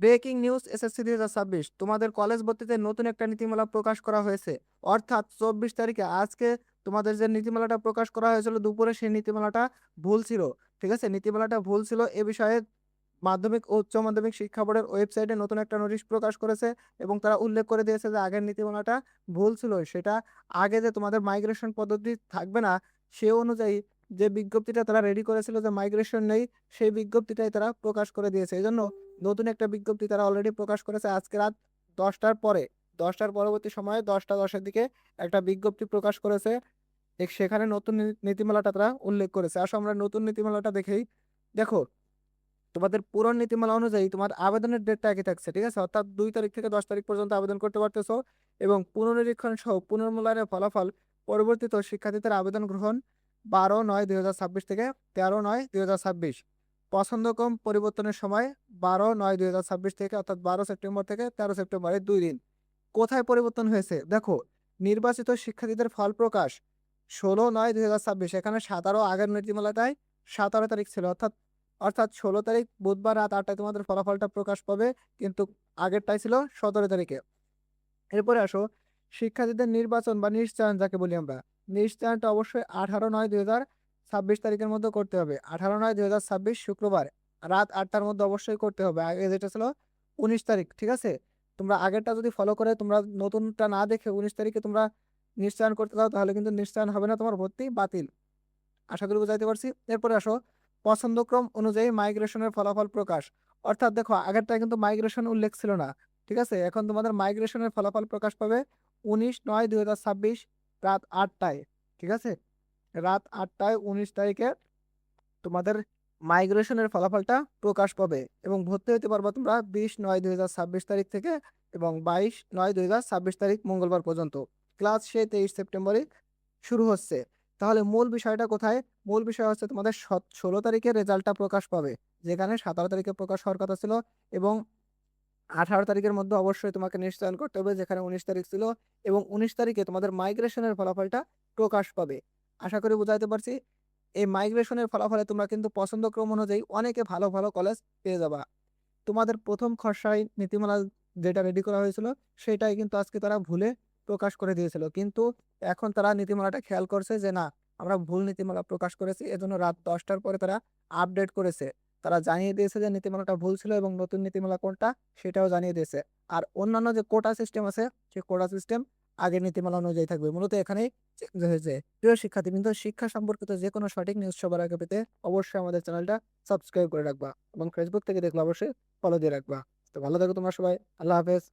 Breaking news SSC ২০২৬ তোমাদের college ভর্তিতে নতুন একটা নীতিমালা প্রকাশ করা হয়েছে। অর্থাৎ ২৪ তারিখে আজকে তোমাদের যে নীতিমালাটা প্রকাশ করা হয়েছিল দুপুরে সেই নীতিমালাটা ভুল ছিল। ঠিক আছে? নীতিমালাটা ভুল ছিল এ বিষয়ে মাধ্যমিক ও উচ্চ মাধ্যমিক শিক্ষা বোর্ডের ওয়েবসাইটে নতুন একটা নোটিশ প্রকাশ করেছে এবং তারা উল্লেখ করে দিয়েছে যে আগের নীতিমালাটা ভুল ছিল। সেটা আগে যে তোমাদের মাইগ্রেশন পদ্ধতি থাকবে না, সে অনুযায়ী যে বিজ্ঞপ্তিটা তারা রেডি করেছিল যে মাইগ্রেশন নেই, সেই বিজ্ঞপ্তিটাই তারা প্রকাশ করে দিয়েছে। এজন্য নতুন একটা বিজ্ঞপ্তি তারা অলরেডি প্রকাশ করেছে আজকে রাত ১০টার পরে। ১০টার পরবর্তী সময়ে ১০টা ১০ এর দিকে একটা বিজ্ঞপ্তি প্রকাশ করেছে। সেখানে নতুন নীতিমালাটা তারা উল্লেখ করেছে। আসো আমরা নতুন নীতিমালাটা দেখেই। দেখো, তোমাদের পুরান নীতিমালা অনুযায়ী তোমার আবেদনের ডেটটা একই থাকছে। ঠিক আছে? অর্থাৎ ২ তারিখ থেকে ১০ তারিখ পর্যন্ত আবেদন করতে পারতেছো এবং পুনর্নিরীক্ষণ সহ পুনর্মূল্যায়নের ফলাফল পরিবর্তিত শিক্ষার্থীদের আবেদন গ্রহণ ১২/৯/২০২৬ থেকে ১৩/৯/২০২৬। পছন্দক্রম পরিবর্তনের সময় ১২/৯/২০২৬ থেকে অর্থাৎ ১২ সেপ্টেম্বর থেকে ১৩ সেপ্টেম্বর এই ২ দিন। কোথায় পরিবর্তন হয়েছে? দেখো, নির্বাচিত শিক্ষার্থীদের ফল প্রকাশ ১৬/৯/২০২৬। এখানে ১৭ আগের নীতিমালাটায় ১৭ তারিখ ছিল। অর্থাৎ ১৬ তারিখ বুধবার রাত ৮টায় তোমাদের ফলাফলটা প্রকাশ পাবে। কিন্তু আগেরটাই ছিল ১৭ তারিখে। এরপরে আসো, শিক্ষার্থীদের নির্বাচন বা নিশ্চয়ন যাকে বলি আমরা। নিশ্চয়নটা অবশ্যই ১৮/৯/২০২৬ তারিখের মধ্যে করতে হবে। ১৮/৯/২০২৬ শুক্রবার রাত ৮টার মধ্যে অবশ্যই করতে হবে। আগে যেটা ছিল ১৯ তারিখ। ঠিক আছে? তোমরা আগেরটা যদি ফলো করে তোমরা নতুনটা না দেখে ১৯ তারিখে তোমরা নিশ্চয়ন করতে দাও তাহলে কিন্তু নিশ্চয়ন হবে না, তোমার ভর্তি বাতিল। আশা করি বুঝাইতে পারছি। এরপরে আসো, পছন্দক্রম অনুযায়ী মাইগ্রেশনের ফলাফল প্রকাশ। অর্থাৎ দেখো, আগেরটায় কিন্তু মাইগ্রেশন উল্লেখ ছিল না। ঠিক আছে? এখন তোমাদের মাইগ্রেশনের ফলাফল প্রকাশ পাবে ১৯/৯/২০২৬ রাত ৮টায়। ঠিক আছে? রাত ৮টায় ১৯ তারিখে তোমাদের মাইগ্রেশনের ফলাফলটা প্রকাশ পাবে এবং ভর্তি হইতে পারবা তোমরা ২০/৯/২০২৬ তারিখ থেকে এবং ২২/৯/২০২৬ তারিখ মঙ্গলবার পর্যন্ত। ক্লাস সেই ২৩ সেপ্টেম্বরে শুরু হচ্ছে। তাহলে মূল বিষয়টা কোথায়? মূল বিষয় হচ্ছে তোমাদের ১৬ তারিখে রেজাল্টটা প্রকাশ পাবে। যেখানে ১৭ তারিখে প্রকাশ হওয়ার কথা ছিল এবং ১৮ তারিখের মধ্যে অবশ্যই তোমাকে নিশ্চয়ন করতে হবে যেখানে ১৯ তারিখ ছিল এবং ১৯ তারিখে তোমাদের মাইগ্রেশনের ফলাফলটা প্রকাশ পাবে। আশা করি বুঝাইতে পারছি। এই মাইগ্রেশনের ফলাফলে তোমরা কিন্তু পছন্দক্রম অনুযায়ী অনেকে ভালো, ভালো কলেজ পেয়ে যাবা। তোমাদের ১ম খসড়ায় নীতিমালা যেটা রেডি করা হয়েছিল, সেটাই কিন্তু আজকে তারা ভুলে প্রকাশ করে দিয়েছিল। কিন্তু এখন তারা নীতিমালাটা খেয়াল করছে যে না, আমরা ভুল নীতিমালা প্রকাশ করেছি। এজন্য রাত ১০টার পরে তারা আপডেট করেছে। তারা জানিয়ে দিয়েছে যে নীতিমালাটা ভুল ছিল এবং নতুন নীতিমালা কোনটা সেটাও জানিয়ে দিয়েছে। আর অন্যান্য যে কোটা সিস্টেম আছে, সেই কোটা সিস্টেম আগের নীতিমালা অনুযায়ী থাকবে। মূলত এখানেই চেঞ্জ হয়েছে। প্রিয় শিক্ষার্থীবৃন্দ, শিক্ষা সম্পর্কিত যেকোনো সঠিক নিউজ সবার আগে পেতে অবশ্যই আমাদের চ্যানেলটা সাবস্ক্রাইব করে রাখবা এবং ফেসবুক থেকে দেখলে অবশ্যই ফলো দিয়ে রাখবা। তো ভালো থাকো তোমরা সবাই। আল্লাহ হাফেজ।